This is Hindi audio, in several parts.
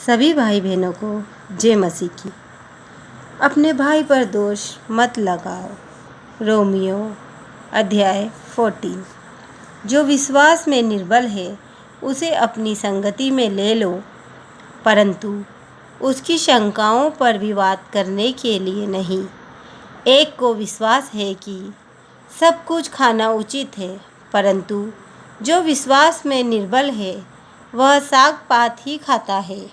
सभी भाई बहनों को जय मसीह की। अपने भाई पर दोष मत लगाओ। रोमियो अध्याय 14। जो विश्वास में निर्बल है उसे अपनी संगति में ले लो, परंतु उसकी शंकाओं पर विवाद करने के लिए नहीं। एक को विश्वास है कि सब कुछ खाना उचित है, परंतु जो विश्वास में निर्बल है वह साग पात ही खाता है।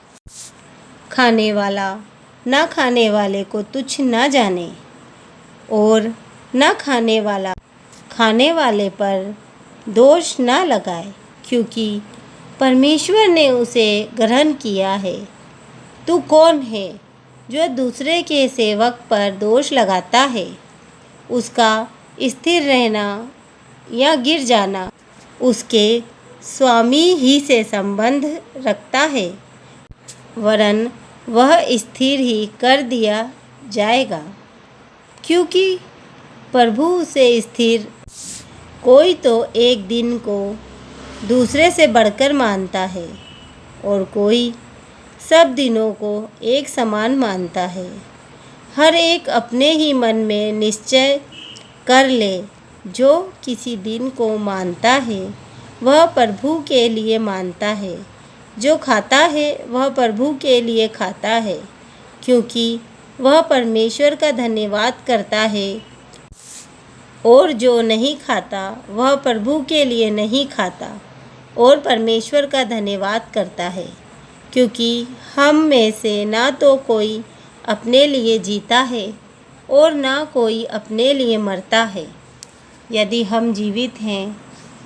खाने वाला न खाने वाले को तुच्छ न जाने, और न खाने वाला खाने वाले पर दोष न लगाए, क्योंकि परमेश्वर ने उसे ग्रहण किया है। तू कौन है जो दूसरे के सेवक पर दोष लगाता है? उसका स्थिर रहना या गिर जाना उसके स्वामी ही से संबंध रखता है, वरन वह स्थिर ही कर दिया जाएगा, क्योंकि प्रभु उसे स्थिर कोई तो एक दिन को दूसरे से बढ़कर मानता है, और कोई सब दिनों को एक समान मानता है। हर एक अपने ही मन में निश्चय कर ले, जो किसी दिन को मानता है वह प्रभु के लिए मानता है। जो खाता है वह प्रभु के लिए खाता है, क्योंकि वह परमेश्वर का धन्यवाद करता है, और जो नहीं खाता वह प्रभु के लिए नहीं खाता और परमेश्वर का धन्यवाद करता है, क्योंकि हम में से ना तो कोई अपने लिए जीता है और ना कोई अपने लिए मरता है। यदि हम जीवित हैं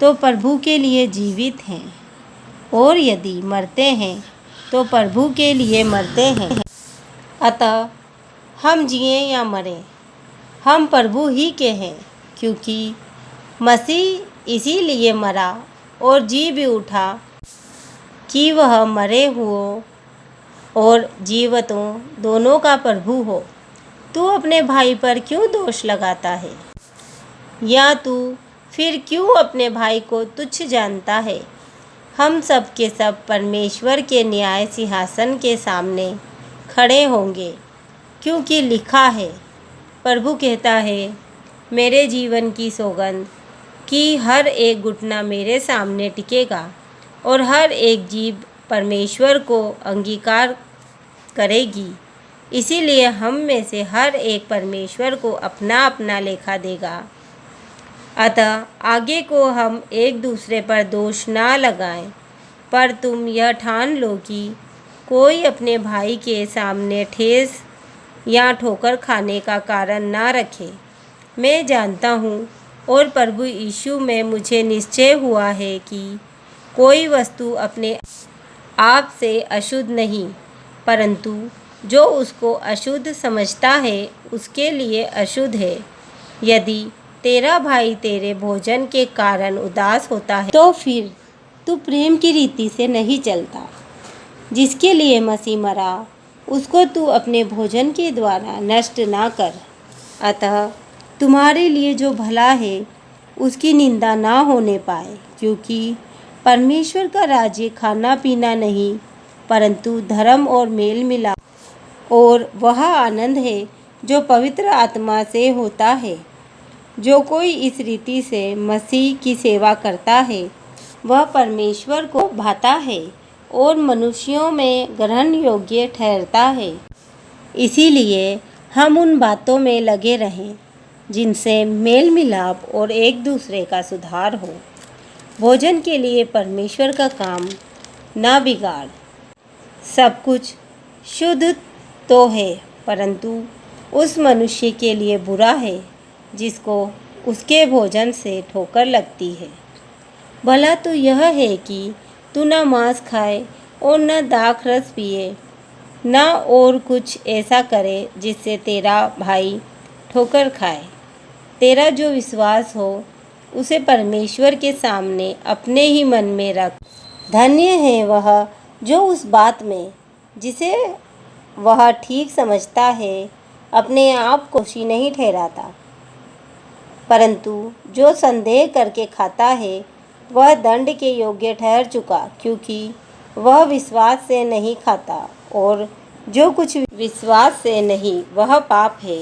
तो प्रभु के लिए जीवित हैं, और यदि मरते हैं तो प्रभु के लिए मरते हैं। अतः हम जिए या मरें, हम प्रभु ही के हैं, क्योंकि मसीह इसीलिए मरा और जी भी उठा कि वह मरे हुओं और जीवितों दोनों का प्रभु हो। तू अपने भाई पर क्यों दोष लगाता है? या तू फिर क्यों अपने भाई को तुच्छ जानता है? हम सब के सब परमेश्वर के न्याय सिंहासन के सामने खड़े होंगे, क्योंकि लिखा है, प्रभु कहता है, मेरे जीवन की सौगंध कि हर एक घुटना मेरे सामने टिकेगा और हर एक जीभ परमेश्वर को अंगीकार करेगी। इसीलिए हम में से हर एक परमेश्वर को अपना अपना लेखा देगा। अतः आगे को हम एक दूसरे पर दोष ना लगाएं, पर तुम यह ठान लो कि कोई अपने भाई के सामने ठेस या ठोकर खाने का कारण ना रखे। मैं जानता हूँ और प्रभु यीशु में मुझे निश्चय हुआ है कि कोई वस्तु अपने आप से अशुद्ध नहीं, परंतु जो उसको अशुद्ध समझता है उसके लिए अशुद्ध है। यदि तेरा भाई तेरे भोजन के कारण उदास होता है तो फिर तू प्रेम की रीति से नहीं चलता। जिसके लिए मसीह मरा उसको तू अपने भोजन के द्वारा नष्ट ना कर। अतः तुम्हारे लिए जो भला है उसकी निंदा ना होने पाए, क्योंकि परमेश्वर का राज्य खाना पीना नहीं, परंतु धर्म और मेल मिलाप और वह आनंद है जो पवित्र आत्मा से होता है। जो कोई इस रीति से मसीह की सेवा करता है वह परमेश्वर को भाता है और मनुष्यों में ग्रहण योग्य ठहरता है। इसीलिए हम उन बातों में लगे रहें जिनसे मेल मिलाप और एक दूसरे का सुधार हो। भोजन के लिए परमेश्वर का काम ना बिगाड़। सब कुछ शुद्ध तो है, परंतु उस मनुष्य के लिए बुरा है जिसको उसके भोजन से ठोकर लगती है। भला तो यह है कि तू न मांस खाए और न दाख रस पिए, न और कुछ ऐसा करे जिससे तेरा भाई ठोकर खाए। तेरा जो विश्वास हो उसे परमेश्वर के सामने अपने ही मन में रख। धन्य है वह जो उस बात में जिसे वह ठीक समझता है अपने आप को दोषी नहीं ठहराता, परंतु जो संदेह करके खाता है वह दंड के योग्य ठहर चुका, क्योंकि वह विश्वास से नहीं खाता और जो कुछ विश्वास से नहीं वह पाप है।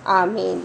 आमीन।